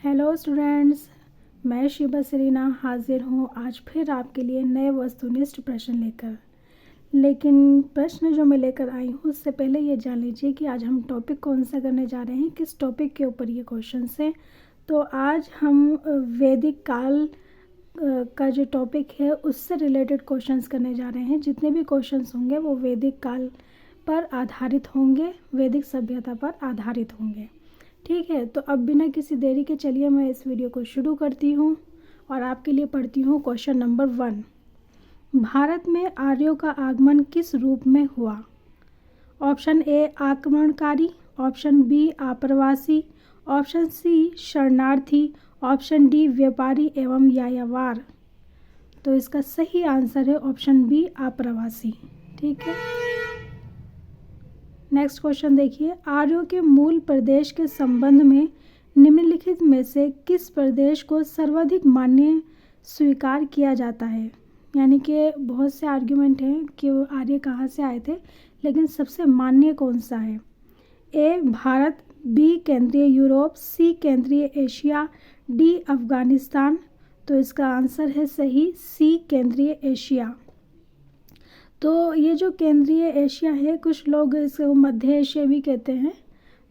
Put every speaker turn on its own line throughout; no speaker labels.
Hello students, मैं Shiba Serena हाजिर हूँ आज फिर आपके लिए नए वस्तुनिष्ठ प्रश्न लेकर। लेकिन प्रश्न जो मैं लेकर आई हूँ उससे पहले ये जान लीजिए कि आज हम टॉपिक कौन सा करने जा रहे हैं, किस टॉपिक के ऊपर ये क्वेश्चन हैं। तो आज हम वैदिक काल का जो टॉपिक है उससे रिलेटेड क्वेश्चंस करने जा रहे हैं। जितने भी क्वेश्चंस होंगे वो वैदिक काल पर आधारित होंगे, वैदिक सभ्यता पर आधारित होंगे। ठीक है, तो अब बिना किसी देरी के चलिए मैं इस वीडियो को शुरू करती हूँ और आपके लिए पढ़ती हूँ क्वेश्चन नंबर 1। भारत में आर्यों का आगमन किस रूप में हुआ? ऑप्शन ए आक्रमणकारी, ऑप्शन बी आप्रवासी, ऑप्शन सी शरणार्थी, ऑप्शन डी व्यापारी एवं यायावर। तो इसका सही आंसर है ऑप्शन बी आप्रवासी। ठीक है, नेक्स्ट क्वेश्चन देखिए। आर्यों के मूल प्रदेश के संबंध में निम्नलिखित में से किस प्रदेश को सर्वाधिक मान्य स्वीकार किया जाता है? यानी कि बहुत से आर्ग्यूमेंट हैं कि वो आर्य कहाँ से आए थे, लेकिन सबसे मान्य कौन सा है? ए भारत, बी केंद्रीय यूरोप, सी केंद्रीय एशिया, डी अफगानिस्तान। तो इसका आंसर है सही सी केंद्रीय एशिया। तो ये जो केंद्रीय एशिया है, कुछ लोग इसको मध्य एशिया भी कहते हैं,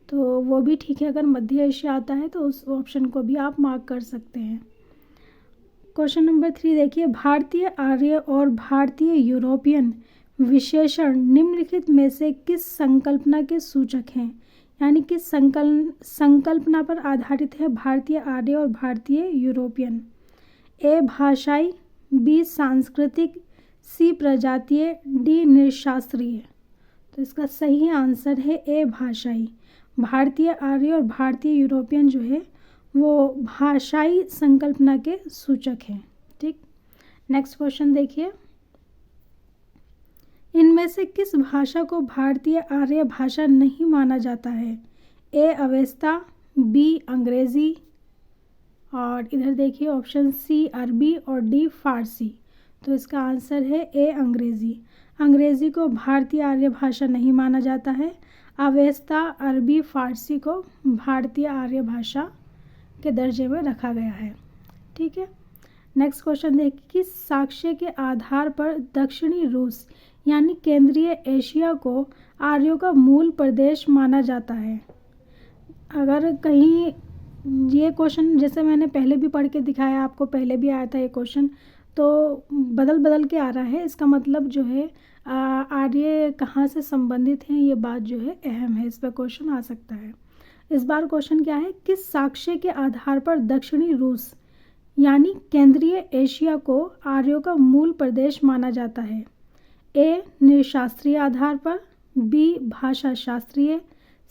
तो वो भी ठीक है। अगर मध्य एशिया आता है तो उस ऑप्शन को भी आप मार्क कर सकते हैं। क्वेश्चन नंबर 3 देखिए। भारतीय आर्य और भारतीय यूरोपियन विशेषण निम्नलिखित में से किस संकल्पना के सूचक हैं? यानी किस संकल्पना पर आधारित है भारतीय आर्य और भारतीय यूरोपियन? ए भाषाई, बी सांस्कृतिक, सी प्रजातीय, डी निशास्त्रीय। तो इसका सही आंसर है ए भाषाई। भारतीय आर्य और भारतीय यूरोपियन जो है वो भाषाई संकल्पना के सूचक हैं। ठीक, नेक्स्ट क्वेश्चन देखिए। इनमें से किस भाषा को भारतीय आर्य भाषा नहीं माना जाता है? ए अवेस्ता, बी अंग्रेजी, और इधर देखिए ऑप्शन सी अरबी और डी फारसी। तो इसका आंसर है ए अंग्रेज़ी। अंग्रेज़ी को भारतीय आर्य भाषा नहीं माना जाता है। अवेस्ता, अरबी, फारसी को भारतीय आर्य भाषा के दर्जे में रखा गया है। ठीक है, नेक्स्ट क्वेश्चन देखिए। किस साक्ष्य के आधार पर दक्षिणी रूस यानी केंद्रीय एशिया को आर्यों का मूल प्रदेश माना जाता है? अगर कहीं ये क्वेश्चन जैसे मैंने पहले भी पढ़ के दिखाया, आपको पहले भी आया था ये क्वेश्चन, तो बदल बदल के आ रहा है। इसका मतलब जो है आर्य कहाँ से संबंधित हैं, ये बात जो है अहम है, इस पर क्वेश्चन आ सकता है। इस बार क्वेश्चन क्या है? किस साक्ष्य के आधार पर दक्षिणी रूस यानी केंद्रीय एशिया को आर्यों का मूल प्रदेश माना जाता है? ए निशास्त्रीय आधार पर, बी भाषा शास्त्रीय,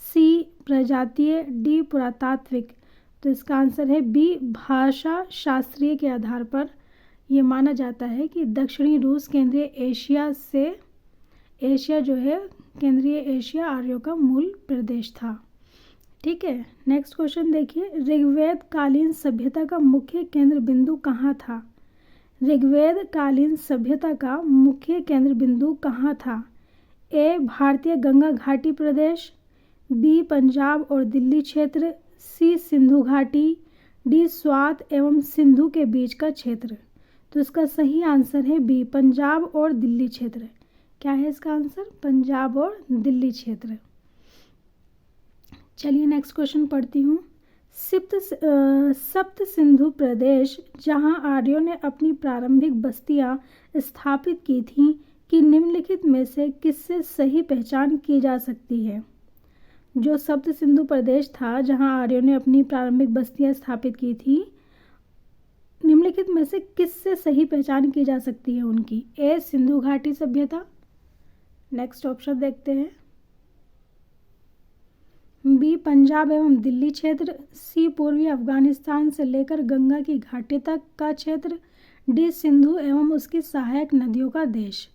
सी प्रजातीय, डी पुरातात्विक। तो इसका आंसर है बी भाषा शास्त्रीय के आधार पर ये माना जाता है कि दक्षिणी रूस केंद्रीय एशिया से, एशिया जो है केंद्रीय एशिया आर्यों का मूल प्रदेश था। ठीक है, नेक्स्ट क्वेश्चन देखिए। ऋग्वेद कालीन सभ्यता का मुख्य केंद्र बिंदु कहाँ था? ऋग्वेद कालीन सभ्यता का मुख्य केंद्र बिंदु कहाँ था? ए भारतीय गंगा घाटी प्रदेश, बी पंजाब और दिल्ली क्षेत्र, सी सिंधु घाटी, डी स्वात एवं सिंधु के बीच का क्षेत्र। तो इसका सही आंसर है बी पंजाब और दिल्ली क्षेत्र। क्या है इसका आंसर? पंजाब और दिल्ली क्षेत्र। चलिए नेक्स्ट क्वेश्चन पढ़ती हूँ। सप्त सिंधु प्रदेश जहाँ आर्यों ने अपनी प्रारंभिक बस्तियाँ स्थापित की थीं कि निम्नलिखित में से किससे सही पहचान की जा सकती है? जो सप्त सिंधु प्रदेश था जहाँ आर्यों ने अपनी प्रारंभिक बस्तियाँ स्थापित की थी, निम्नलिखित में से किससे सही पहचान की जा सकती है उनकी? ए सिंधु घाटी सभ्यता, नेक्स्ट ऑप्शन देखते हैं, बी पंजाब एवं दिल्ली क्षेत्र, सी पूर्वी अफगानिस्तान से लेकर गंगा की घाटी तक का क्षेत्र, डी सिंधु एवं उसकी सहायक नदियों का देश।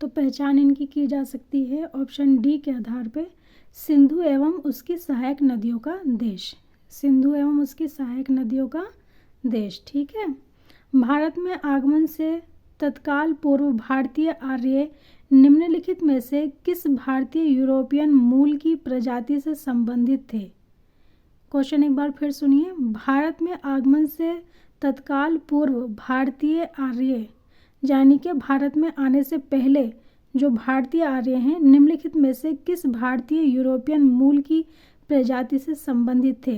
तो पहचान इनकी की जा सकती है ऑप्शन डी के आधार पे, सिंधु एवं उसकी सहायक नदियों का देश। सिंधु एवं उसकी सहायक नदियों का देश। ठीक है, भारत में आगमन से तत्काल पूर्व भारतीय आर्य निम्नलिखित में से किस भारतीय यूरोपियन मूल की प्रजाति से संबंधित थे? क्वेश्चन एक बार फिर सुनिए। भारत में आगमन से तत्काल पूर्व भारतीय आर्य, यानी कि भारत में आने से पहले जो भारतीय आर्य हैं, निम्नलिखित में से किस भारतीय यूरोपियन मूल की प्रजाति से संबंधित थे?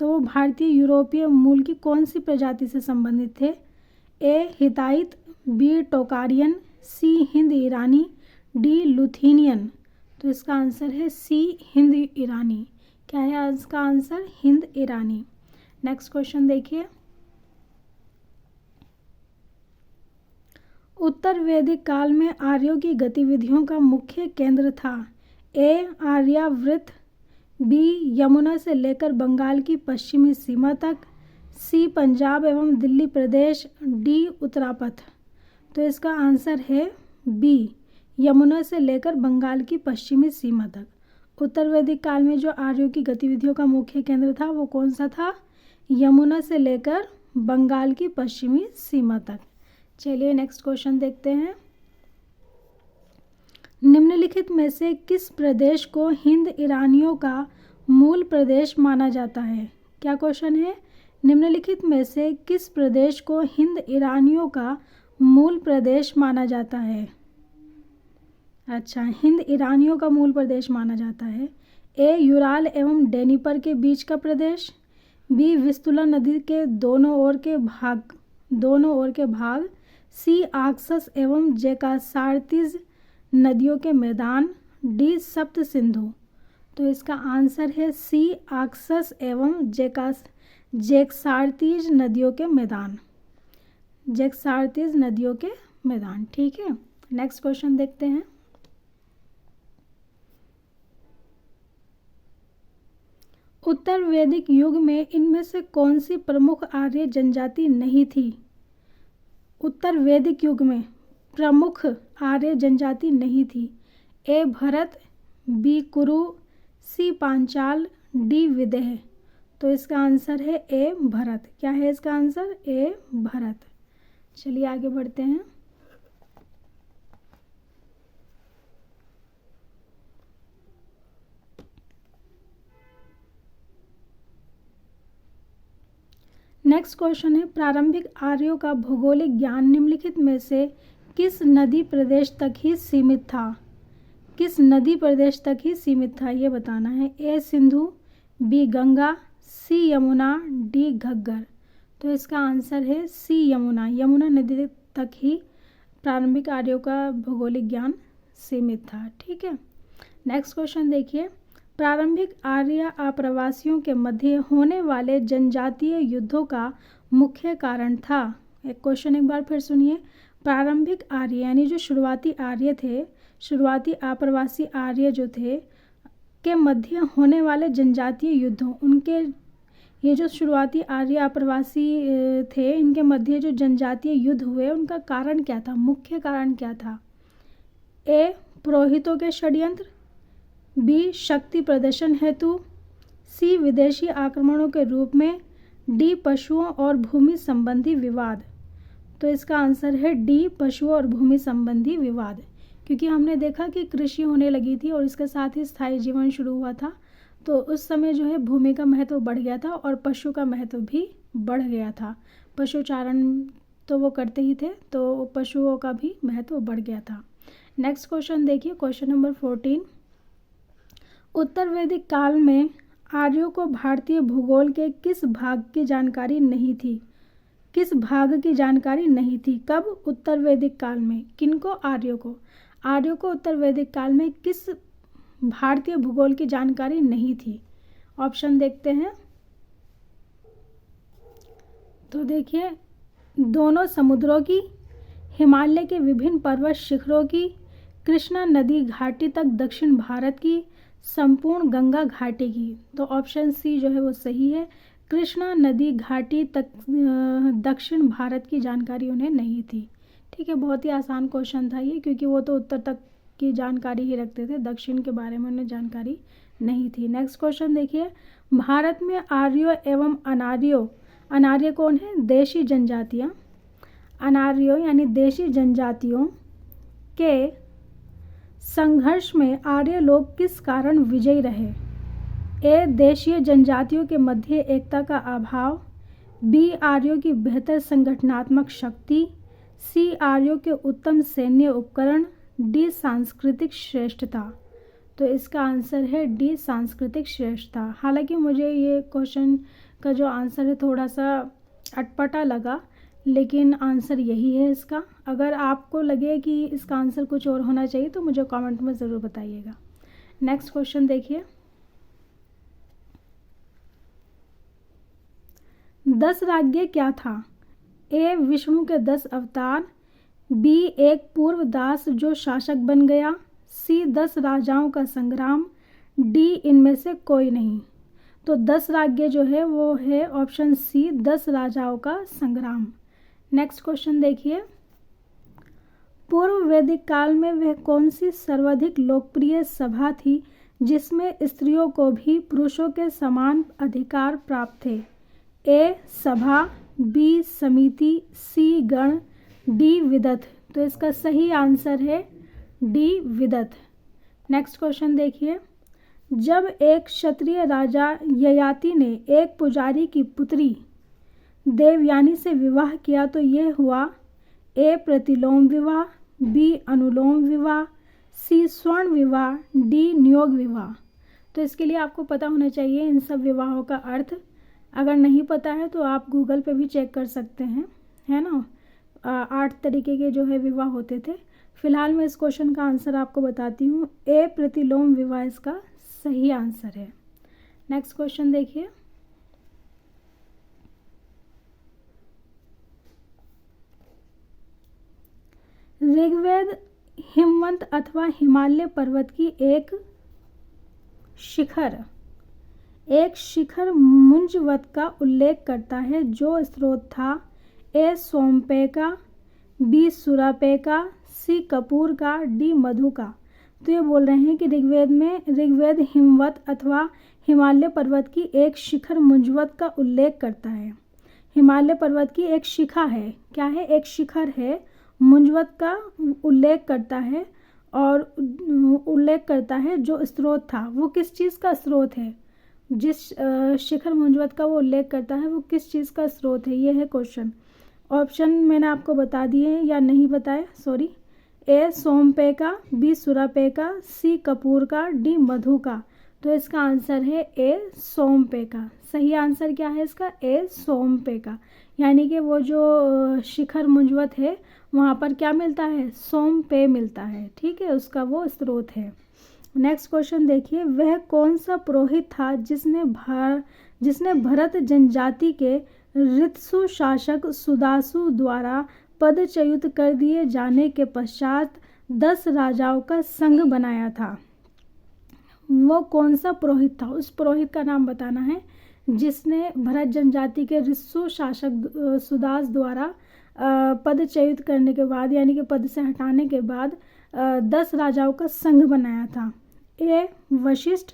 तो वो भारतीय यूरोपीय मूल की कौन सी प्रजाति से संबंधित थे? ए हिताइत, बी टोकारियन, सी हिंद ईरानी, डी लुथीनियन। तो इसका आंसर है सी हिंद ईरानी। क्या है इसका आंसर? हिंद ईरानी। नेक्स्ट क्वेश्चन देखिए। उत्तर वैदिक काल में आर्यों की गतिविधियों का मुख्य केंद्र था? ए आर्यावृत, बी यमुना से लेकर बंगाल की पश्चिमी सीमा तक, सी पंजाब एवं दिल्ली प्रदेश, डी उत्तरापथ। तो इसका आंसर है बी यमुना से लेकर बंगाल की पश्चिमी सीमा तक। उत्तर वैदिक काल में जो आर्यों की गतिविधियों का मुख्य केंद्र था वो कौन सा था? यमुना से लेकर बंगाल की पश्चिमी सीमा तक। चलिए नेक्स्ट क्वेश्चन देखते हैं। निम्नलिखित में से किस प्रदेश को हिंद ईरानियों का मूल प्रदेश माना जाता है? क्या क्वेश्चन है? निम्नलिखित में से किस प्रदेश को हिंद ईरानियों का मूल प्रदेश माना जाता है? अच्छा, हिंद ईरानियों का मूल प्रदेश माना जाता है। ए यूराल एवं डेनिपर के बीच का प्रदेश, बी विस्तुला नदी के दोनों ओर के भाग, सी आक्सस एवं जेकासार्तिज नदियों के मैदान, डी सप्त सिंधु। तो इसका आंसर है सी आक्सस एवं जेक्सार्तिज नदियों के मैदान। जेक्सार्तिज नदियों के मैदान। ठीक है, नेक्स्ट क्वेश्चन देखते हैं। उत्तर वैदिक युग में इनमें से कौन सी प्रमुख आर्य जनजाति नहीं थी? उत्तर वैदिक युग में प्रमुख आर्य जनजाति नहीं थी। ए भरत, बी कुरु, सी पांचाल, डी विदेह। तो इसका आंसर है ए भरत। क्या है इसका आंसर? ए भरत। चलिए आगे बढ़ते हैं। नेक्स्ट क्वेश्चन है, प्रारंभिक आर्यों का भौगोलिक ज्ञान निम्नलिखित में से किस नदी प्रदेश तक ही सीमित था? किस नदी प्रदेश तक ही सीमित था ये बताना है। ए सिंधु, बी गंगा, सी यमुना, डी घग्गर। तो इसका आंसर है सी यमुना। यमुना नदी तक ही प्रारंभिक आर्यों का भौगोलिक ज्ञान सीमित था। ठीक है, नेक्स्ट क्वेश्चन देखिए। प्रारंभिक आर्य आप्रवासियों के मध्य होने वाले जनजातीय युद्धों का मुख्य कारण था? एक क्वेश्चन एक बार फिर सुनिए। प्रारंभिक आर्य यानी जो शुरुआती आर्य थे, शुरुआती आप्रवासी आर्य जो थे के मध्य होने वाले जनजातीय युद्धों, उनके ये जो शुरुआती आर्य आप्रवासी थे, इनके मध्य जो जनजातीय युद्ध हुए उनका कारण क्या था? मुख्य कारण क्या था? ए पुरोहितों के षड्यंत्र, बी शक्ति प्रदर्शन हेतु, सी विदेशी आक्रमणों के रूप में, डी पशुओं और भूमि संबंधी विवाद। तो इसका आंसर है डी पशुओं और भूमि संबंधी विवाद, क्योंकि हमने देखा कि कृषि होने लगी थी और इसके साथ ही स्थायी जीवन शुरू हुआ था, तो उस समय जो है भूमि का महत्व बढ़ गया था और पशु का महत्व भी बढ़ गया था। पशुचारण तो वो करते ही थे, तो पशुओं का भी महत्व बढ़ गया था। नेक्स्ट क्वेश्चन देखिए, क्वेश्चन नंबर 14। उत्तर वैदिक काल में आर्यों को भारतीय भूगोल के किस भाग की जानकारी नहीं थी? किस भाग की जानकारी नहीं थी? कब? उत्तर वैदिक काल में। किनको? आर्यों को। आर्यों को उत्तर वैदिक काल में किस भारतीय भूगोल की जानकारी नहीं थी? ऑप्शन देखते हैं। तो देखिए, दोनों समुद्रों की, हिमालय के विभिन्न पर्वत शिखरों की, कृष्णा नदी घाटी तक दक्षिण भारत की, संपूर्ण गंगा घाटी की। तो ऑप्शन सी जो है वो सही है। कृष्णा नदी घाटी तक दक्षिण भारत की जानकारी उन्हें नहीं थी। ठीक है, बहुत ही आसान क्वेश्चन था ये, क्योंकि वो तो उत्तर तक की जानकारी ही रखते थे, दक्षिण के बारे में उन्हें जानकारी नहीं थी। नेक्स्ट क्वेश्चन देखिए। भारत में आर्यों एवं अनार्यों, अनार्य कौन है? देशी जनजातियाँ। अनार्यों यानी देशी जनजातियों के संघर्ष में आर्य लोग किस कारण विजयी रहे? ए देशीय जनजातियों के मध्य एकता का अभाव, बी आर्यों की बेहतर संगठनात्मक शक्ति, सी आर्यों के उत्तम सैन्य उपकरण, डी सांस्कृतिक श्रेष्ठता। तो इसका आंसर है डी सांस्कृतिक श्रेष्ठता। हालांकि मुझे ये क्वेश्चन का जो आंसर है थोड़ा सा अटपटा लगा, लेकिन आंसर यही है इसका। अगर आपको लगे कि इसका आंसर कुछ और होना चाहिए तो मुझे कमेंट में ज़रूर बताइएगा। नेक्स्ट क्वेश्चन देखिए, 10 राज्य क्या था? ए विष्णु के 10 अवतार, बी एक पूर्व दास जो शासक बन गया, सी 10 राजाओं का संग्राम, डी इनमें से कोई नहीं। तो 10 राज्य जो है वो है ऑप्शन सी 10 राजाओं का संग्राम। नेक्स्ट क्वेश्चन देखिए, पूर्व वैदिक काल में वह कौन सी सर्वाधिक लोकप्रिय सभा थी जिसमें स्त्रियों को भी पुरुषों के समान अधिकार प्राप्त थे? ए सभा, बी समिति, सी गण, डी विदत। तो इसका सही आंसर है डी विदत। नेक्स्ट क्वेश्चन देखिए, जब एक क्षत्रिय राजा ययाति ने एक पुजारी की पुत्री देवयानी से विवाह किया तो यह हुआ ए प्रतिलोम विवाह, बी अनुलोम विवाह, सी स्वर्ण विवाह, डी नियोग विवाह। तो इसके लिए आपको पता होना चाहिए इन सब विवाहों का अर्थ। अगर नहीं पता है तो आप गूगल पे भी चेक कर सकते हैं, है ना। 8 तरीके के जो है विवाह होते थे। फिलहाल मैं इस क्वेश्चन का आंसर आपको बताती हूँ, ए प्रतिलोम विवाह इसका सही आंसर है। नेक्स्ट क्वेश्चन देखिए, ऋग्वेद हिमवंत अथवा हिमालय पर्वत की एक शिखर मुंजवत का उल्लेख करता है जो स्रोत था ए सोमपे का, बी सुरापे का, सी कपूर का, डी मधु का। तो ये बोल रहे हैं कि ऋग्वेद हिमवत अथवा हिमालय पर्वत की एक शिखर मुंजवत का उल्लेख करता है। हिमालय पर्वत की एक शिखा है, क्या है? एक शिखर है, मुंजवत का उल्लेख करता है और उल्लेख करता है जो स्रोत था वो किस चीज़ का स्रोत है? जिस शिखर मुंजवत का वो उल्लेख करता है वो किस चीज़ का स्रोत है, ये है क्वेश्चन। ऑप्शन मैंने आपको बता दिए या नहीं बताए, सॉरी। ए सोमपे का, बी सुरापे का, सी कपूर का, डी मधु का। तो इसका आंसर है ए सोमपे का। सही आंसर क्या है इसका? ए सोमपे का। यानी कि वो जो शिखर मुंजवत है वहाँ पर क्या मिलता है? सोमपे मिलता है, ठीक है, उसका वो स्रोत है। नेक्स्ट क्वेश्चन देखिए, वह कौन सा पुरोहित था जिसने भरत जनजाति के ऋतसु शासक सुदासु द्वारा पदच्युत कर दिए जाने के पश्चात 10 राजाओं का संघ बनाया था? वो कौन सा पुरोहित था? उस पुरोहित का नाम बताना है जिसने भरत जनजाति के ऋतसु शासक सुदास द्वारा पदच्युत करने के बाद यानी कि पद से हटाने के बाद 10 राजाओं का संघ बनाया था। ए वशिष्ठ,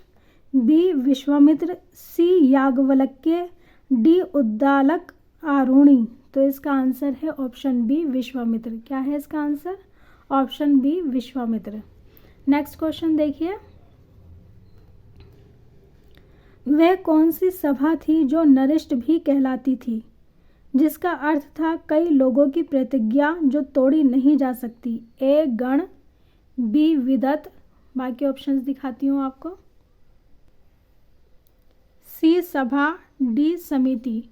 बी विश्वामित्र, सी याज्ञवल्क्य, डी उद्दालक आरुणि। तो इसका आंसर है ऑप्शन बी विश्वामित्र। क्या है इसका answer? Option B Vishwamitra. Next question देखिए, वह कौन सी सभा थी जो नरिष्ट भी कहलाती थी जिसका अर्थ था कई लोगों की प्रतिज्ञा जो तोड़ी नहीं जा सकती? ए गण, बी विदत, बाकी ऑप्शंस दिखाती हूँ आपको, सी सभा, डी समिति।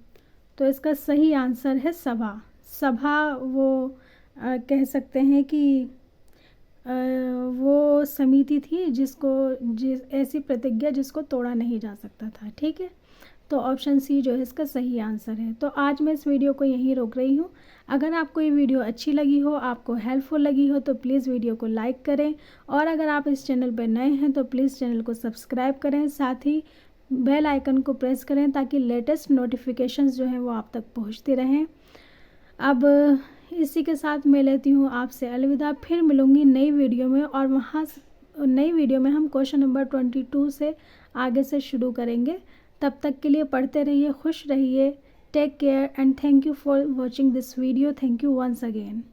तो इसका सही आंसर है सभा। सभा वो कह सकते हैं कि वो समिति थी ऐसी प्रतिज्ञा जिसको तोड़ा नहीं जा सकता था, ठीक है। तो ऑप्शन सी जो है इसका सही आंसर है। तो आज मैं इस वीडियो को यहीं रोक रही हूँ। अगर आपको ये वीडियो अच्छी लगी हो, आपको हेल्पफुल लगी हो तो प्लीज़ वीडियो को लाइक करें और अगर आप इस चैनल पर नए हैं तो प्लीज़ चैनल को सब्सक्राइब करें, साथ ही बेल आइकन को प्रेस करें ताकि लेटेस्ट नोटिफिकेशंस जो हैं वो आप तक पहुँचती रहें। अब इसी के साथ मैं लेती हूँ आपसे अलविदा। फिर मिलूँगी नई वीडियो में और नई वीडियो में हम क्वेश्चन नंबर 22 से आगे से शुरू करेंगे। तब तक के लिए पढ़ते रहिए, खुश रहिए। Take care and thank you for watching this video. Thank you once again.